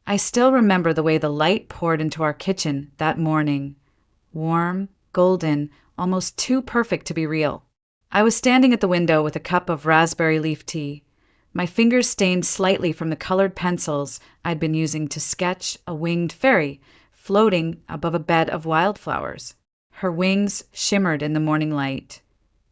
I still remember the way the light poured into our kitchen that morning. Warm, golden, almost too perfect to be real. I was standing at the window with a cup of raspberry leaf tea, my fingers stained slightly from the colored pencils I'd been using to sketch a winged fairy floating above a bed of wildflowers. Her wings shimmered in the morning light,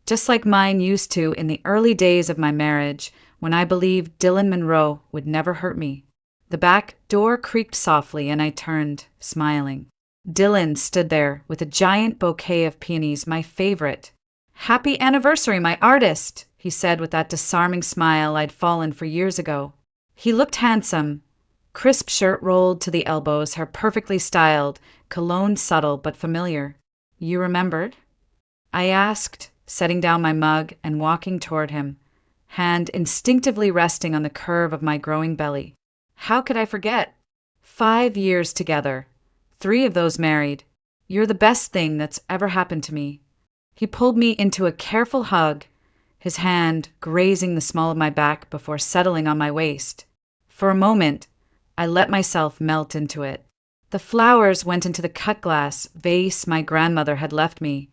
just like mine used to in the early days of my marriage when I believed Dylan Monroe would never hurt me. The back door creaked softly and I turned, smiling. Dylan stood there with a giant bouquet of peonies, my favorite. "Happy anniversary, my artist," he said with that disarming smile I'd fallen for years ago. He looked handsome. Crisp shirt rolled to the elbows, hair perfectly styled, cologne subtle but familiar. "You remembered?" I asked, setting down my mug and walking toward him, hand instinctively resting on the curve of my growing belly. How could I forget? 5 years together. 3 of those married. You're the best thing that's ever happened to me. He pulled me into a careful hug, his hand grazing the small of my back before settling on my waist. For a moment, I let myself melt into it. The flowers went into the cut glass vase my grandmother had left me,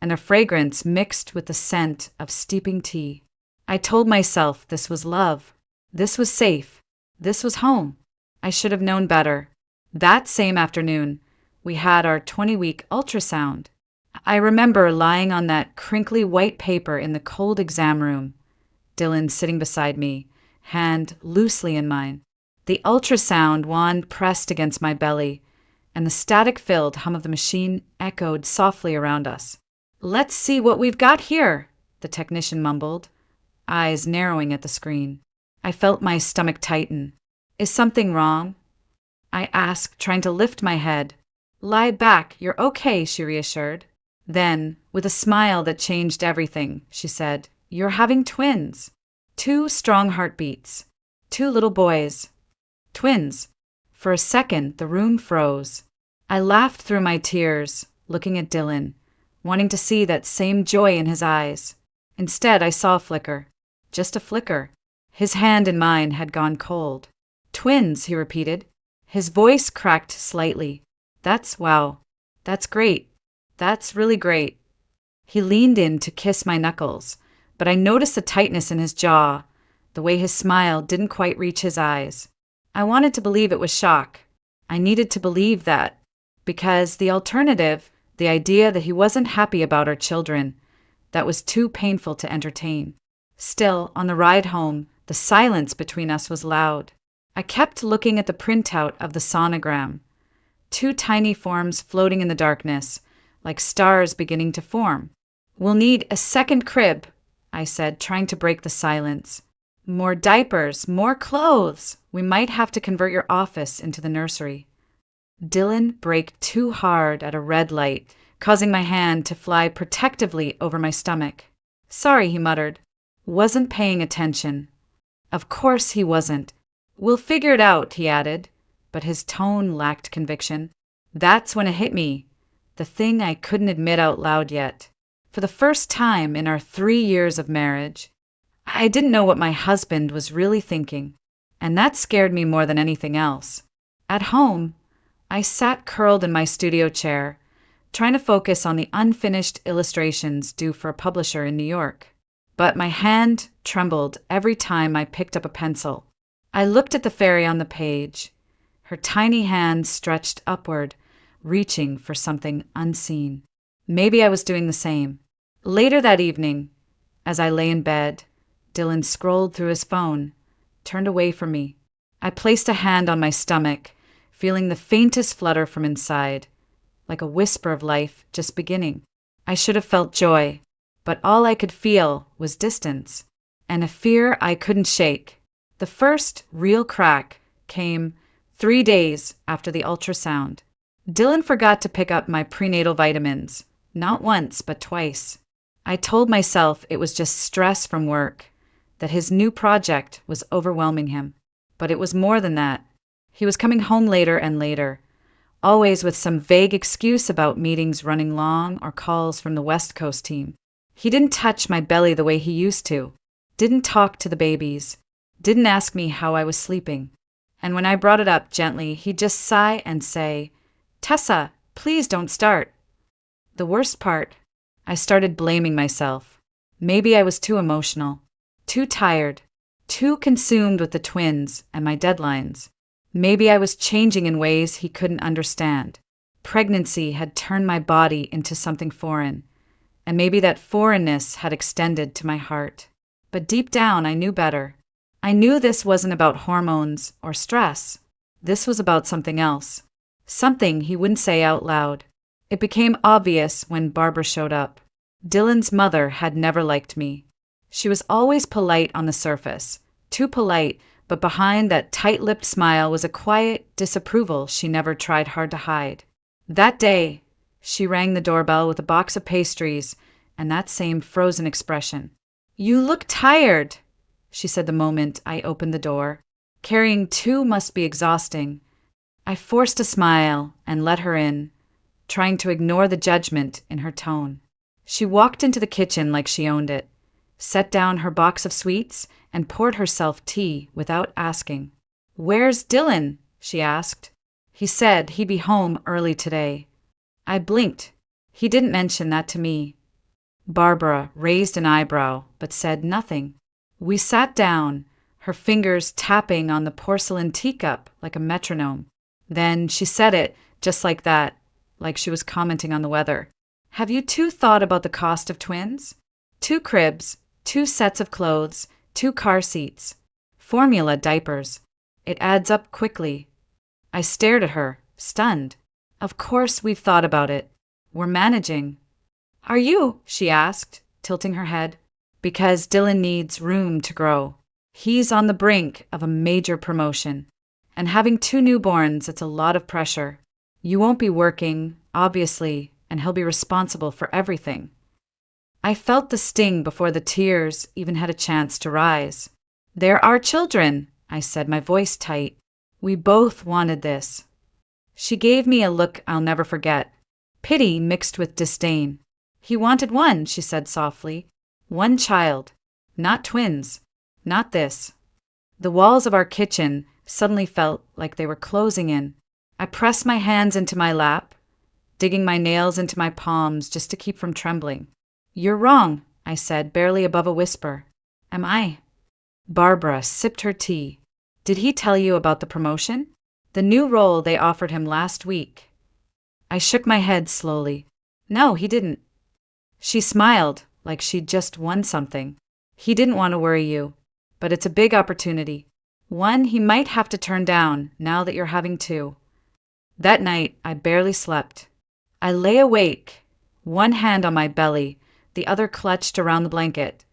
and their fragrance mixed with the scent of steeping tea. I told myself this was love. This was safe. This was home. I should have known better. That same afternoon, we had our 20-week ultrasound. I remember lying on that crinkly white paper in the cold exam room, Dylan sitting beside me, hand loosely in mine. The ultrasound wand pressed against my belly, and the static-filled hum of the machine echoed softly around us. "Let's see what we've got here," the technician mumbled, eyes narrowing at the screen. I felt my stomach tighten. "Is something wrong?" I asked, trying to lift my head. "Lie back, you're okay," she reassured. Then, with a smile that changed everything, she said, "You're having twins. 2 strong heartbeats. 2 little boys. Twins." For a second, the room froze. I laughed through my tears, looking at Dylan, wanting to see that same joy in his eyes. Instead, I saw a flicker. Just a flicker. His hand in mine had gone cold. "Twins," he repeated. His voice cracked slightly. Wow. That's great. That's really great." He leaned in to kiss my knuckles, but I noticed the tightness in his jaw, the way his smile didn't quite reach his eyes. I wanted to believe it was shock. I needed to believe that, because the alternative, the idea that he wasn't happy about our children, that was too painful to entertain. Still, on the ride home, the silence between us was loud. I kept looking at the printout of the sonogram. 2 tiny forms floating in the darkness, like stars beginning to form. "We'll need a second crib," I said, trying to break the silence. "More diapers, more clothes. We might have to convert your office into the nursery." Dylan braked too hard at a red light, causing my hand to fly protectively over my stomach. "Sorry," he muttered. Wasn't paying attention. Of course he wasn't. "We'll figure it out," he added, but his tone lacked conviction. That's when it hit me. The thing I couldn't admit out loud yet. For the first time in our 3 years of marriage, I didn't know what my husband was really thinking, and that scared me more than anything else. At home, I sat curled in my studio chair, trying to focus on the unfinished illustrations due for a publisher in New York. But my hand trembled every time I picked up a pencil. I looked at the fairy on the page, her tiny hand stretched upward, reaching for something unseen. Maybe I was doing the same. Later that evening, as I lay in bed, Dylan scrolled through his phone, turned away from me. I placed a hand on my stomach, feeling the faintest flutter from inside, like a whisper of life just beginning. I should have felt joy, but all I could feel was distance, and a fear I couldn't shake. The first real crack came 3 days after the ultrasound. Dylan forgot to pick up my prenatal vitamins, not once, but twice. I told myself it was just stress from work, that his new project was overwhelming him. But it was more than that. He was coming home later and later, always with some vague excuse about meetings running long or calls from the West Coast team. He didn't touch my belly the way he used to, didn't talk to the babies, didn't ask me how I was sleeping. And when I brought it up gently, he'd just sigh and say, "Tessa, please don't start." The worst part, I started blaming myself. Maybe I was too emotional, too tired, too consumed with the twins and my deadlines. Maybe I was changing in ways he couldn't understand. Pregnancy had turned my body into something foreign, and maybe that foreignness had extended to my heart. But deep down, I knew better. I knew this wasn't about hormones or stress. This was about something else. Something he wouldn't say out loud. It became obvious when Barbara showed up. Dylan's mother had never liked me. She was always polite on the surface. Too polite, but behind that tight-lipped smile was a quiet disapproval she never tried hard to hide. That day, she rang the doorbell with a box of pastries and that same frozen expression. "You look tired," she said the moment I opened the door. Carrying two must be exhausting. I forced a smile and let her in, trying to ignore the judgment in her tone. She walked into the kitchen like she owned it, set down her box of sweets, and poured herself tea without asking. "Where's Dylan?" she asked. "He said he'd be home early today." I blinked. He didn't mention that to me. Barbara raised an eyebrow, but said nothing. We sat down, her fingers tapping on the porcelain teacup like a metronome. Then she said it, just like that, like she was commenting on the weather. "Have you two thought about the cost of twins? 2 cribs, 2 sets of clothes, 2 car seats. Formula diapers. It adds up quickly." I stared at her, stunned. "Of course we've thought about it. We're managing." "Are you?" she asked, tilting her head. "Because Dylan needs room to grow. He's on the brink of a major promotion. And having 2 newborns, it's a lot of pressure. You won't be working, obviously, and he'll be responsible for everything." I felt the sting before the tears even had a chance to rise. "They're our children," I said, my voice tight. "We both wanted this." She gave me a look I'll never forget, pity mixed with disdain. "He wanted one," she said softly. "One child. Not twins. Not this." The walls of our kitchen suddenly felt like they were closing in. I pressed my hands into my lap, digging my nails into my palms just to keep from trembling. "You're wrong," I said, barely above a whisper. "Am I?" Barbara sipped her tea. "Did he tell you about the promotion? The new role they offered him last week?" I shook my head slowly. "No, he didn't." She smiled, like she'd just won something. "He didn't want to worry you, but it's a big opportunity. One he might have to turn down now that you're having 2. That night, I barely slept. I lay awake, one hand on my belly, the other clutched around the blanket,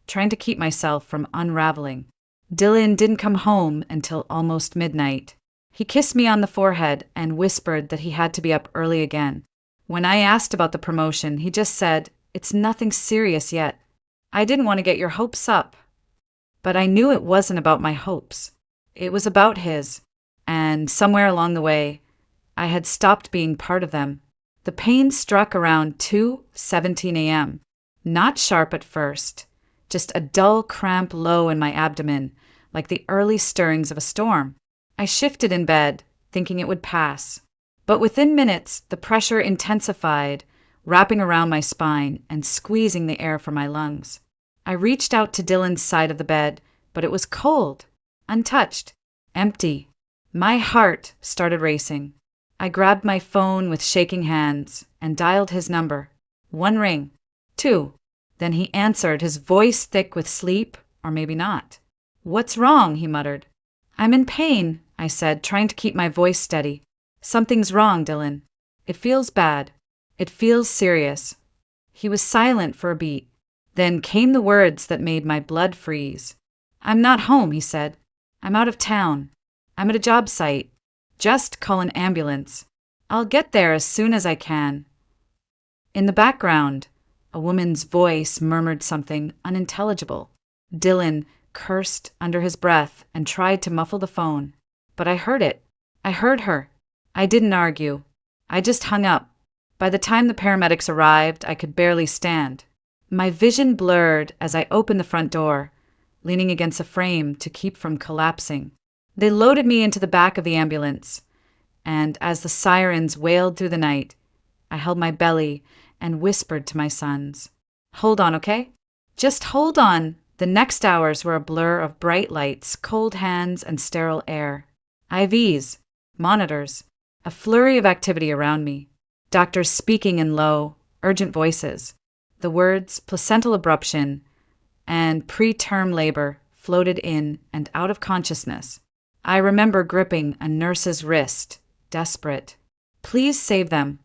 trying to keep myself from unraveling. Dylan didn't come home until almost midnight. He kissed me on the forehead and whispered that he had to be up early again. When I asked about the promotion, he just said, "It's nothing serious yet. I didn't want to get your hopes up." But I knew it wasn't about my hopes. It was about his. And somewhere along the way, I had stopped being part of them. The pain struck around 2:17 a.m. Not sharp at first, just a dull cramp low in my abdomen, like the early stirrings of a storm. I shifted in bed, thinking it would pass. But within minutes, the pressure intensified, wrapping around my spine and squeezing the air from my lungs. I reached out to Dylan's side of the bed, but it was cold, untouched, empty. My heart started racing. I grabbed my phone with shaking hands and dialed his number. 1 ring, 2. Then he answered, his voice thick with sleep, or maybe not. "What's wrong?" he muttered. "I'm in pain," I said, trying to keep my voice steady. "Something's wrong, Dylan. It feels bad. It feels serious." He was silent for a beat. Then came the words that made my blood freeze. "I'm not home," he said. "I'm out of town. I'm at a job site. Just call an ambulance. I'll get there as soon as I can." In the background, a woman's voice murmured something unintelligible. Dylan cursed under his breath and tried to muffle the phone. But I heard it. I heard her. I didn't argue. I just hung up. By the time the paramedics arrived, I could barely stand. My vision blurred as I opened the front door, leaning against a frame to keep from collapsing. They loaded me into the back of the ambulance, and as the sirens wailed through the night, I held my belly and whispered to my sons, "Hold on, okay? Just hold on." The next hours were a blur of bright lights, cold hands, and sterile air. IVs, monitors, a flurry of activity around me. Doctors speaking in low, urgent voices. The words placental abruption and preterm labor floated in and out of consciousness. I remember gripping a nurse's wrist, desperate. Please save them.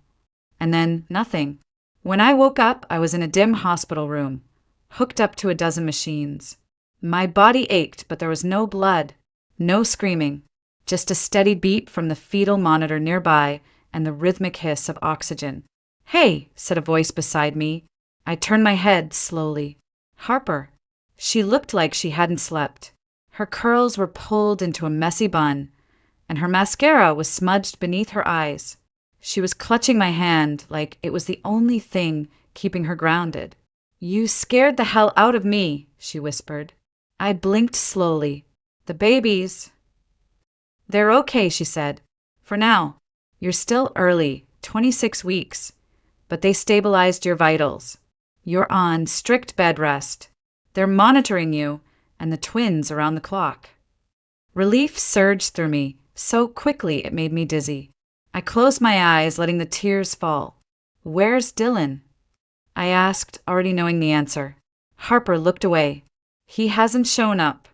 And then nothing. When I woke up, I was in a dim hospital room, hooked up to a dozen machines. My body ached, but there was no blood, no screaming, just a steady beep from the fetal monitor nearby and the rhythmic hiss of oxygen. "Hey," said a voice beside me. I turned my head slowly. Harper. She looked like she hadn't slept. Her curls were pulled into a messy bun, and her mascara was smudged beneath her eyes. She was clutching my hand like it was the only thing keeping her grounded. "You scared the hell out of me," she whispered. I blinked slowly. "The babies." "They're okay," she said. "For now. You're still early, 26 weeks, but they stabilized your vitals. You're on strict bed rest. They're monitoring you and the twins around the clock." Relief surged through me so quickly it made me dizzy. I closed my eyes, letting the tears fall. "Where's Dylan?" I asked, already knowing the answer. Harper looked away. "He hasn't shown up."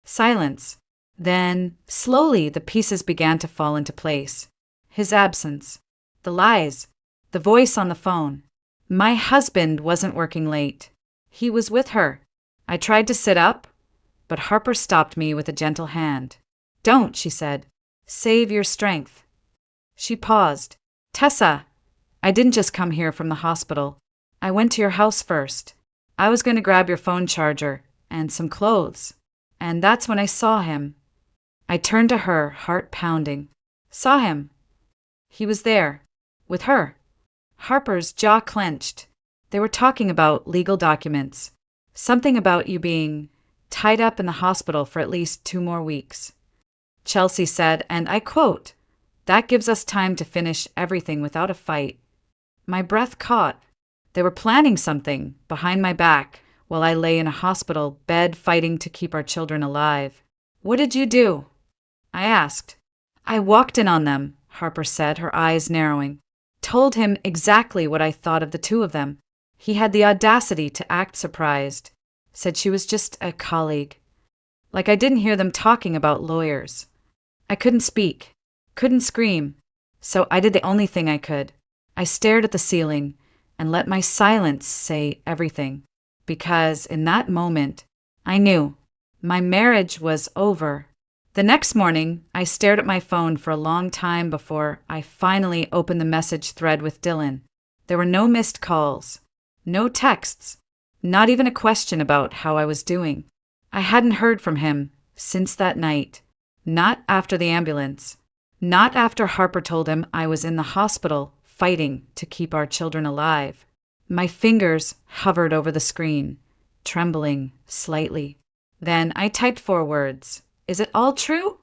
Silence. Then, slowly, the pieces began to fall into place. His absence. The lies. The voice on the phone. My husband wasn't working late. He was with her. I tried to sit up, but Harper stopped me with a gentle hand. "Don't," she said. "Save your strength." She paused. "Tessa, I didn't just come here from the hospital. I went to your house first. I was going to grab your phone charger and some clothes. And that's when I saw him." I turned to her, heart pounding. "Saw him?" "He was there. With her." Harper's jaw clenched. They were talking about legal documents. Something about you being tied up in the hospital for at least 2 more weeks. Chelsea said, and I quote, "That gives us time to finish everything without a fight." My breath caught. They were planning something behind my back while I lay in a hospital bed fighting to keep our children alive. "What did you do?" I asked. "I walked in on them," Harper said, her eyes narrowing. "Told him exactly what I thought of the 2 of them. He had the audacity to act surprised. Said she was just a colleague. Like I didn't hear them talking about lawyers. I couldn't speak, couldn't scream, so I did the only thing I could. I stared at the ceiling and let my silence say everything. Because in that moment, I knew my marriage was over. The next morning, I stared at my phone for a long time before I finally opened the message thread with Dylan. There were no missed calls, no texts, not even a question about how I was doing. I hadn't heard from him since that night. Not after the ambulance. Not after Harper told him I was in the hospital fighting to keep our children alive. My fingers hovered over the screen, trembling slightly. Then I typed 4 words. "Is it all true?"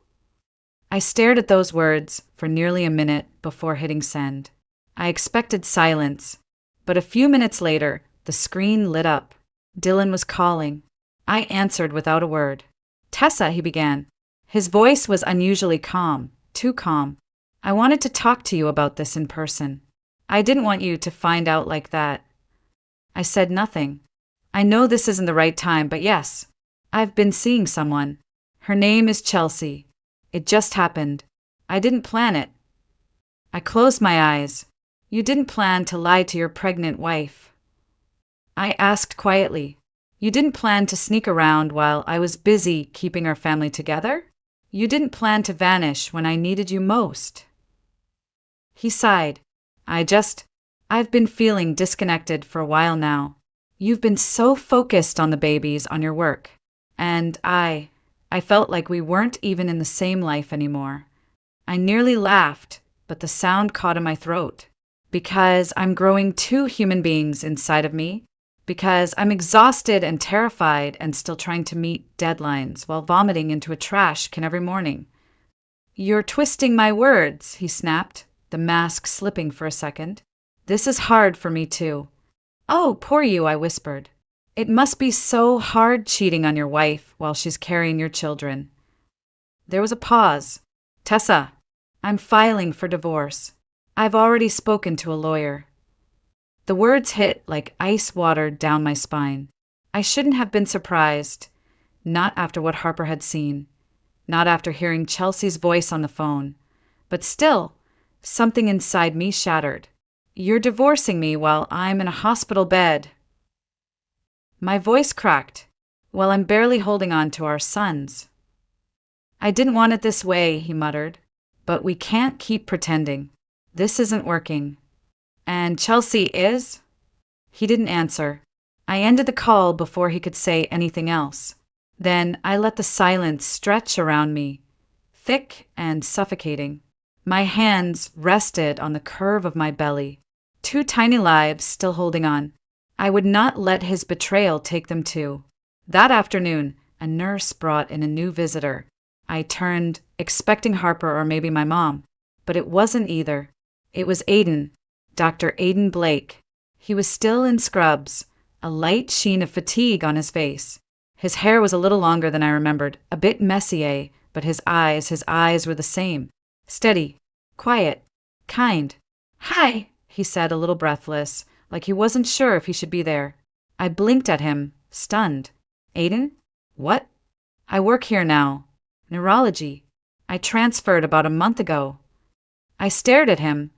I stared at those words for nearly a minute before hitting send. I expected silence, but a few minutes later, the screen lit up. Dylan was calling. I answered without a word. "Tessa," he began. His voice was unusually calm, too calm. "I wanted to talk to you about this in person. I didn't want you to find out like that." I said nothing. "I know this isn't the right time, but yes, I've been seeing someone. Her name is Chelsea. It just happened. I didn't plan it." I closed my eyes. "You didn't plan to lie to your pregnant wife?" I asked quietly. "You didn't plan to sneak around while I was busy keeping our family together? You didn't plan to vanish when I needed you most?" He sighed. I've been feeling disconnected for a while now. You've been so focused on the babies, on your work. And I felt like we weren't even in the same life anymore." I nearly laughed, but the sound caught in my throat. Because I'm growing 2 human beings inside of me, Because I'm exhausted and terrified and still trying to meet deadlines while vomiting into a trash can every morning. You're twisting my words, he snapped, the mask slipping for a second. This is hard for me too. Oh, poor you, I whispered. It must be so hard cheating on your wife while she's carrying your children. There was a pause. Tessa, I'm filing for divorce. I've already spoken to a lawyer. The words hit like ice water down my spine. I shouldn't have been surprised. Not after what Harper had seen. Not after hearing Chelsea's voice on the phone. But still, something inside me shattered. You're divorcing me while I'm in a hospital bed. My voice cracked, while I'm barely holding on to our sons. I didn't want it this way, he muttered. But we can't keep pretending. This isn't working. And Chelsea is? He didn't answer. I ended the call before he could say anything else. Then I let the silence stretch around me, thick and suffocating. My hands rested on the curve of my belly, 2 tiny lives still holding on. I would not let his betrayal take them too. That afternoon, a nurse brought in a new visitor. I turned, expecting Harper or maybe my mom, but it wasn't either. It was Aiden, Dr. Aiden Blake. He was still in scrubs, a light sheen of fatigue on his face. His hair was a little longer than I remembered, a bit messier, but his eyes were the same. Steady, quiet, kind. Hi, he said, a little breathless, like he wasn't sure if he should be there. I blinked at him, stunned. Aiden? What? I work here now. Neurology. I transferred about a month ago. I stared at him,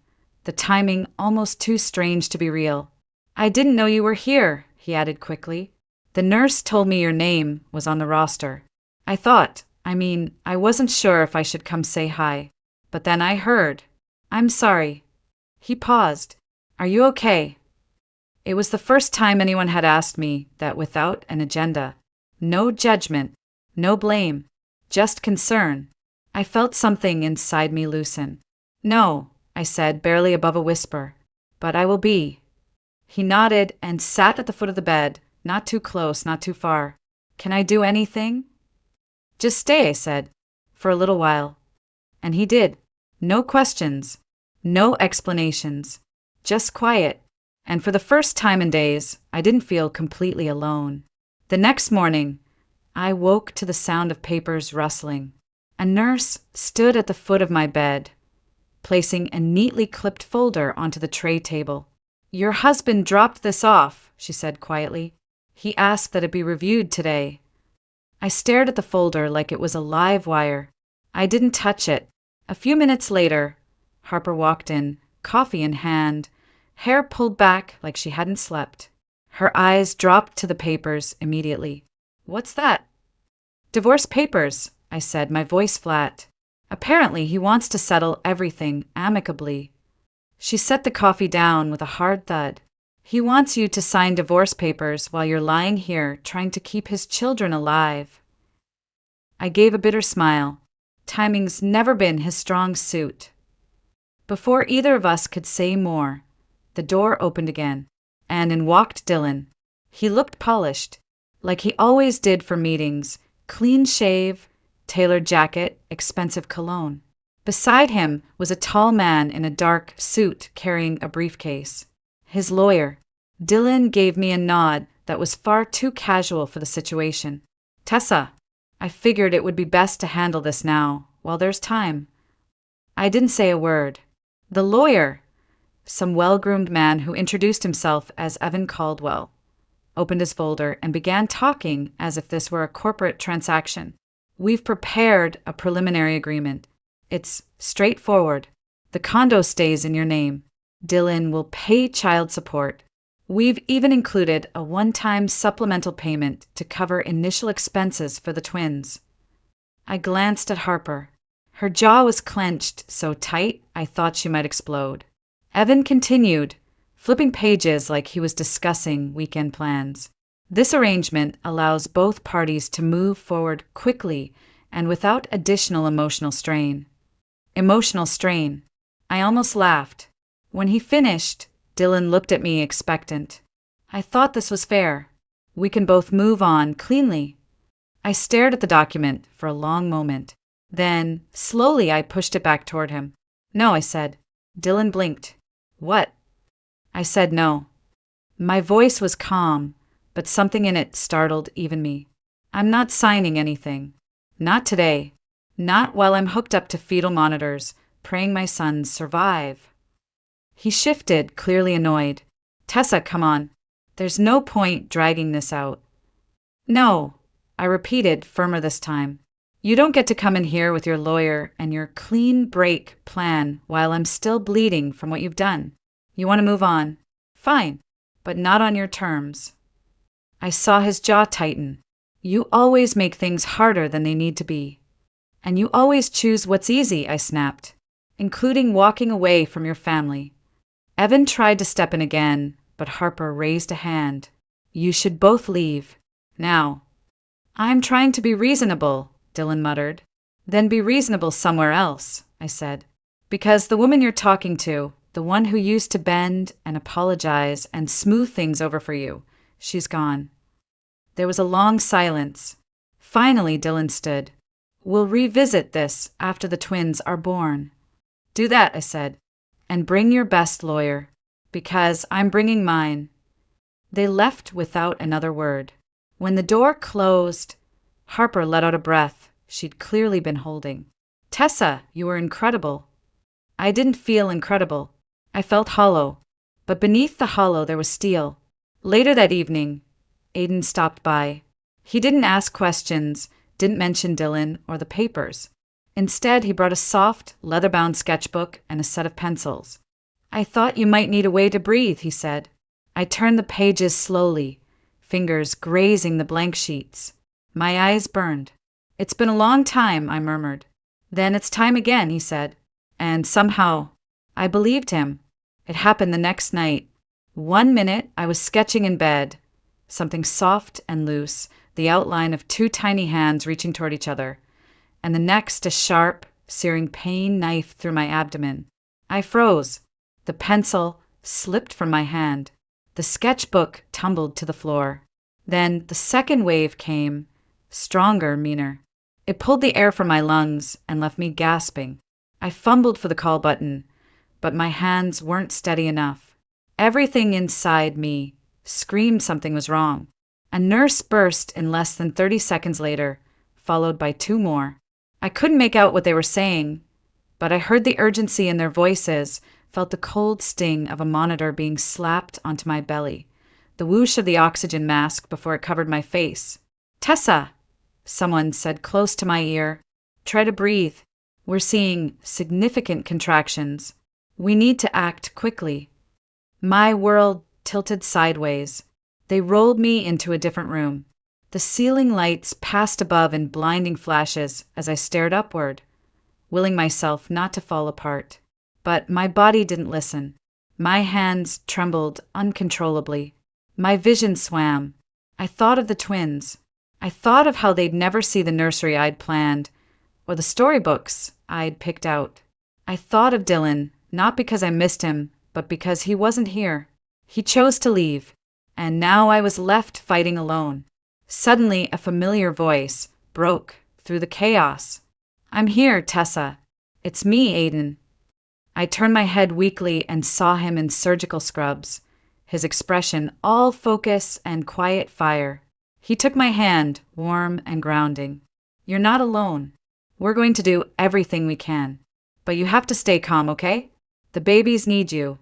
the timing almost too strange to be real. I didn't know you were here, he added quickly. The nurse told me your name was on the roster. I wasn't sure if I should come say hi. But then I heard. I'm sorry. He paused. Are you okay? It was the first time anyone had asked me that without an agenda. No judgment, no blame, just concern. I felt something inside me loosen. No, I said, barely above a whisper. But I will be. He nodded and sat at the foot of the bed, not too close, not too far. Can I do anything? Just stay, I said, for a little while. And he did. No questions, no explanations, just quiet. And for the first time in days, I didn't feel completely alone. The next morning, I woke to the sound of papers rustling. A nurse stood at the foot of my bed, placing a neatly clipped folder onto the tray table. Your husband dropped this off, she said quietly. He asked that it be reviewed today. I stared at the folder like it was a live wire. I didn't touch it. A few minutes later, Harper walked in, coffee in hand, hair pulled back like she hadn't slept. Her eyes dropped to the papers immediately. What's that? Divorce papers, I said, my voice flat. Apparently, he wants to settle everything amicably. She set the coffee down with a hard thud. He wants you to sign divorce papers while you're lying here trying to keep his children alive. I gave a bitter smile. Timing's never been his strong suit. Before either of us could say more, the door opened again, and in walked Dylan. He looked polished, like he always did for meetings, clean shave, tailored jacket, expensive cologne. Beside him was a tall man in a dark suit carrying a briefcase. His lawyer. Dylan gave me a nod that was far too casual for the situation. Tessa, I figured it would be best to handle this now, while there's time. I didn't say a word. The lawyer, some well-groomed man who introduced himself as Evan Caldwell, opened his folder and began talking as if this were a corporate transaction. We've prepared a preliminary agreement. It's straightforward. The condo stays in your name. Dylan will pay child support. We've even included a one-time supplemental payment to cover initial expenses for the twins. I glanced at Harper. Her jaw was clenched so tight I thought she might explode. Evan continued, flipping pages like he was discussing weekend plans. This arrangement allows both parties to move forward quickly and without additional emotional strain. Emotional strain. I almost laughed. When he finished, Dylan looked at me expectant. I thought this was fair. We can both move on cleanly. I stared at the document for a long moment. Then, slowly, I pushed it back toward him. No, I said. Dylan blinked. What? I said no. My voice was calm, but something in it startled even me. I'm not signing anything. Not today. Not while I'm hooked up to fetal monitors, praying my sons survive. He shifted, clearly annoyed. Tessa, come on. There's no point dragging this out. No, I repeated, firmer this time. You don't get to come in here with your lawyer and your clean break plan while I'm still bleeding from what you've done. You want to move on? Fine, but not on your terms. I saw his jaw tighten. You always make things harder than they need to be. And you always choose what's easy, I snapped, including walking away from your family. Evan tried to step in again, but Harper raised a hand. You should both leave. Now. I'm trying to be reasonable, Dylan muttered. Then be reasonable somewhere else, I said. Because the woman you're talking to, the one who used to bend and apologize and smooth things over for you, she's gone. There was a long silence. Finally, Dylan stood. We'll revisit this after the twins are born. Do that, I said. And bring your best lawyer, because I'm bringing mine. They left without another word. When the door closed, Harper let out a breath she'd clearly been holding. Tessa, you were incredible. I didn't feel incredible. I felt hollow. But beneath the hollow there was steel. Later that evening, Aiden stopped by. He didn't ask questions, didn't mention Dylan or the papers. Instead, he brought a soft, leather-bound sketchbook and a set of pencils. I thought you might need a way to breathe, he said. I turned the pages slowly, fingers grazing the blank sheets. My eyes burned. It's been a long time, I murmured. Then it's time again, he said. And somehow, I believed him. It happened the next night. 1 minute, I was sketching in bed. Something soft and loose, the outline of 2 tiny hands reaching toward each other. And the next, a sharp, searing pain knife through my abdomen. I froze. The pencil slipped from my hand. The sketchbook tumbled to the floor. Then the second wave came, stronger, meaner. It pulled the air from my lungs and left me gasping. I fumbled for the call button, but my hands weren't steady enough. Everything inside me screamed something was wrong. A nurse burst in less than 30 seconds later, followed by 2 more. I couldn't make out what they were saying, but I heard the urgency in their voices, felt the cold sting of a monitor being slapped onto my belly, the whoosh of the oxygen mask before it covered my face. Tessa, someone said close to my ear. Try to breathe. We're seeing significant contractions. We need to act quickly. My world tilted sideways. They rolled me into a different room. The ceiling lights passed above in blinding flashes as I stared upward, willing myself not to fall apart. But my body didn't listen. My hands trembled uncontrollably. My vision swam. I thought of the twins. I thought of how they'd never see the nursery I'd planned, or the storybooks I'd picked out. I thought of Dylan, not because I missed him, but because he wasn't here. He chose to leave, and now I was left fighting alone. Suddenly, a familiar voice broke through the chaos. I'm here, Tessa. It's me, Aiden. I turned my head weakly and saw him in surgical scrubs, his expression all focus and quiet fire. He took my hand, warm and grounding. You're not alone. We're going to do everything we can. But you have to stay calm, okay? The babies need you.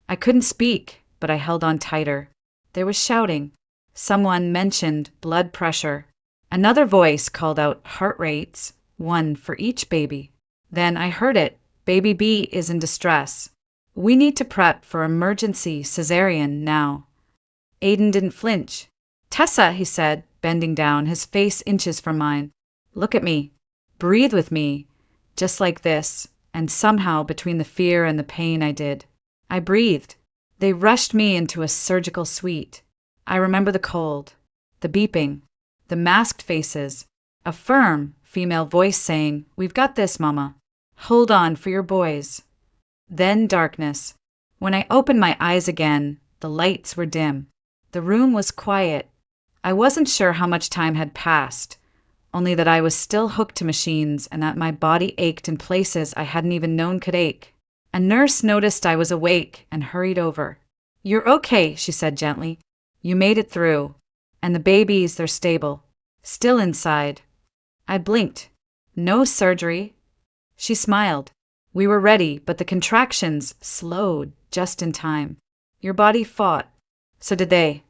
I couldn't speak, but I held on tighter. There was shouting. Someone mentioned blood pressure. Another voice called out heart rates, 1 for each baby. Then I heard it. Baby B is in distress. We need to prep for emergency cesarean now. Aiden didn't flinch. Tessa, he said, bending down, his face inches from mine. Look at me. Breathe with me. Just like this. And somehow, between the fear and the pain, I did. I breathed. They rushed me into a surgical suite. I remember the cold, the beeping, the masked faces, a firm female voice saying, "We've got this, Mama. Hold on for your boys." Then darkness. When I opened my eyes again, the lights were dim. The room was quiet. I wasn't sure how much time had passed, only that I was still hooked to machines and that my body ached in places I hadn't even known could ache. A nurse noticed I was awake and hurried over. "You're okay," she said gently. "You made it through. And the babies, they're stable. Still inside." I blinked. "No surgery." She smiled. "We were ready, but the contractions slowed just in time. Your body fought. So did they."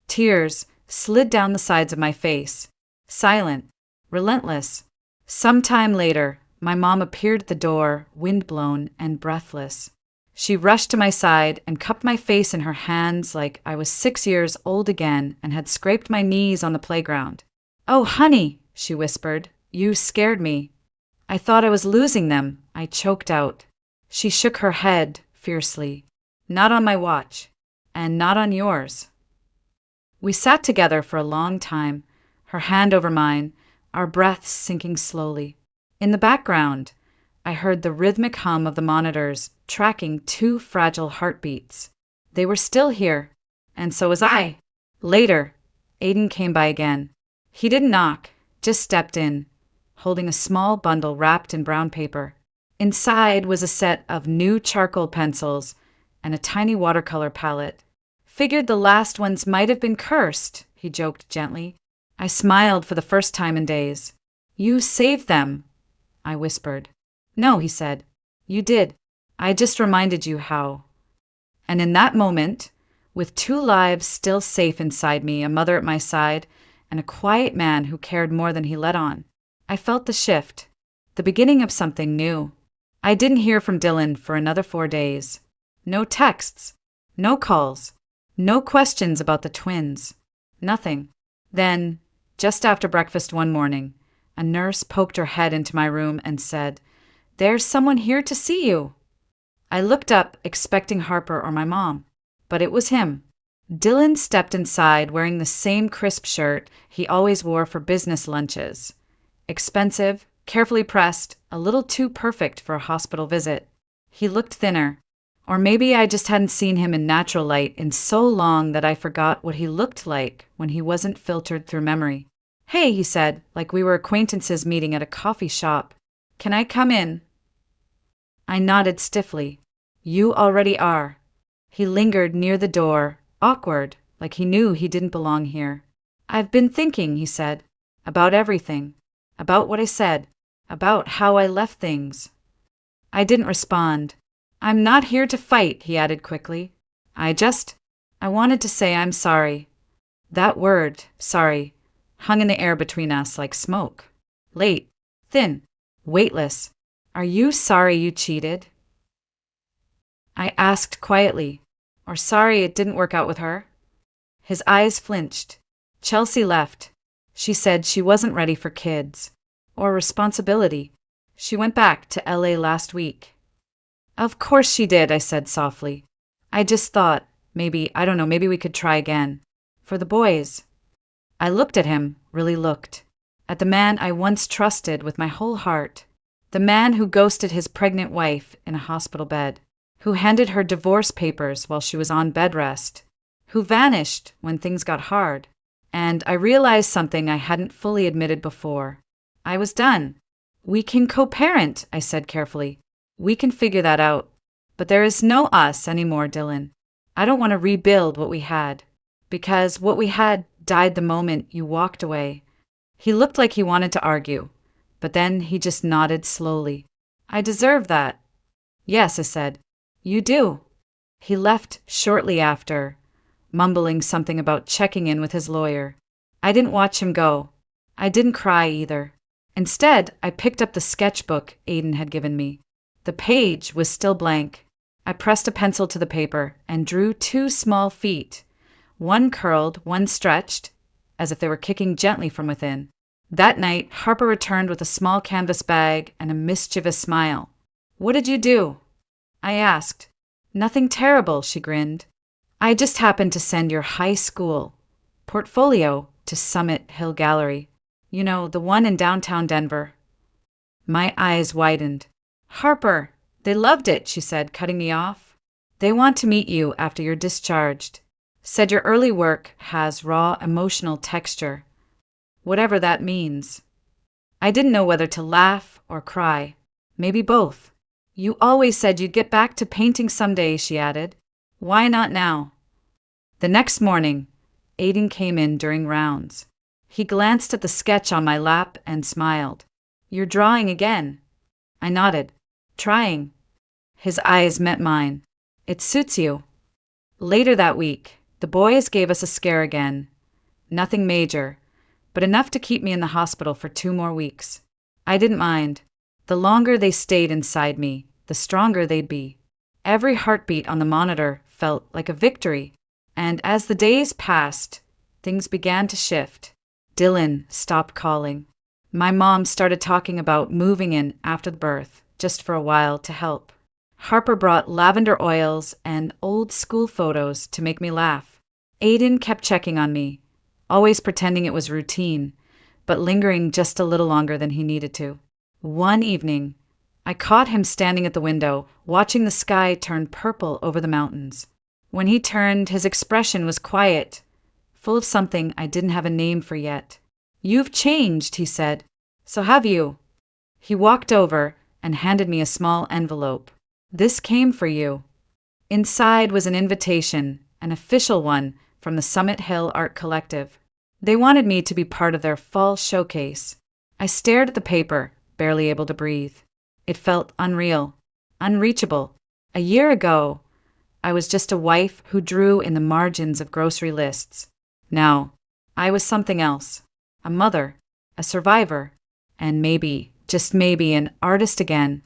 Tears slid down the sides of my face. Silent, relentless. Some time later, my mom appeared at the door, windblown and breathless. She rushed to my side and cupped my face in her hands like I was 6 years old again and had scraped my knees on the playground. "Oh, honey," she whispered, "you scared me. I thought I was losing them," I choked out. She shook her head fiercely. "Not on my watch, and not on yours." We sat together for a long time, her hand over mine, our breaths sinking slowly. In the background, I heard the rhythmic hum of the monitors tracking 2 fragile heartbeats. They were still here, and so was I. Later, Aiden came by again. He didn't knock, just stepped in, holding a small bundle wrapped in brown paper. Inside was a set of new charcoal pencils and a tiny watercolor palette. "Figured the last ones might have been cursed," he joked gently. I smiled for the first time in days. "You saved them," I whispered. "No," he said. "You did. I just reminded you how." And in that moment, with 2 lives still safe inside me, a mother at my side, and a quiet man who cared more than he let on, I felt the shift, the beginning of something new. I didn't hear from Dylan for another 4 days. No texts, no calls, no questions about the twins. Nothing. Then, just after breakfast one morning, a nurse poked her head into my room and said, "There's someone here to see you." I looked up, expecting Harper or my mom, but it was him. Dylan stepped inside wearing the same crisp shirt he always wore for business lunches. Expensive, carefully pressed, a little too perfect for a hospital visit. He looked thinner, or maybe I just hadn't seen him in natural light in so long that I forgot what he looked like when he wasn't filtered through memory. "Hey," he said, like we were acquaintances meeting at a coffee shop. "Can I come in?" I nodded stiffly. "You already are." He lingered near the door, awkward, like he knew he didn't belong here. "I've been thinking," he said, "about everything. About what I said. About how I left things." I didn't respond. "I'm not here to fight," he added quickly. I wanted to say I'm sorry." That word, sorry, hung in the air between us like smoke. Late, thin, weightless. "Are you sorry you cheated?" I asked quietly. "Or sorry it didn't work out with her?" His eyes flinched. "Chelsea left. She said she wasn't ready for kids. Or responsibility. She went back to LA last week." "Of course she did," I said softly. "I just thought, maybe we could try again. For the boys." I looked at him, really looked. At the man I once trusted with my whole heart. The man who ghosted his pregnant wife in a hospital bed. Who handed her divorce papers while she was on bed rest. Who vanished when things got hard. And I realized something I hadn't fully admitted before. I was done. "We can co-parent," I said carefully. "We can figure that out. But there is no us anymore, Dylan. I don't want to rebuild what we had. Because what we had died the moment you walked away." He looked like he wanted to argue, but then he just nodded slowly. "I deserve that." "Yes," I said. "You do." He left shortly after, mumbling something about checking in with his lawyer. I didn't watch him go. I didn't cry either. Instead, I picked up the sketchbook Aiden had given me. The page was still blank. I pressed a pencil to the paper and drew 2 small feet. One curled, one stretched, as if they were kicking gently from within. That night, Harper returned with a small canvas bag and a mischievous smile. "What did you do?" I asked. "Nothing terrible," she grinned. "I just happened to send your high school portfolio to Summit Hill Gallery. You know, the one in downtown Denver." My eyes widened. "Harper, they loved it," she said, cutting me off. "They want to meet you after you're discharged." Said your early work has raw emotional texture, whatever that means. I didn't know whether to laugh or cry. Maybe both. You always said you'd get back to painting someday, she added. Why not now? The next morning, Aiden came in during rounds. He glanced at the sketch on my lap and smiled. You're drawing again. I nodded. Trying. His eyes met mine. It suits you. Later that week, the boys gave us a scare again. Nothing major, but enough to keep me in the hospital for 2 more weeks. I didn't mind. The longer they stayed inside me, the stronger they'd be. Every heartbeat on the monitor felt like a victory. And as the days passed, things began to shift. Dylan stopped calling. My mom started talking about moving in after the birth, just for a while to help. Harper brought lavender oils and old school photos to make me laugh. Aiden kept checking on me, always pretending it was routine, but lingering just a little longer than he needed to. One evening, I caught him standing at the window, watching the sky turn purple over the mountains. When he turned, his expression was quiet, full of something I didn't have a name for yet. You've changed, he said. So have you. He walked over and handed me a small envelope. This came for you. Inside was an invitation, an official one from the Summit Hill Art Collective. They wanted me to be part of their fall showcase. I stared at the paper, barely able to breathe. It felt unreal, unreachable. A year ago, I was just a wife who drew in the margins of grocery lists. Now, I was something else. A mother, a survivor, and maybe, just maybe, an artist again.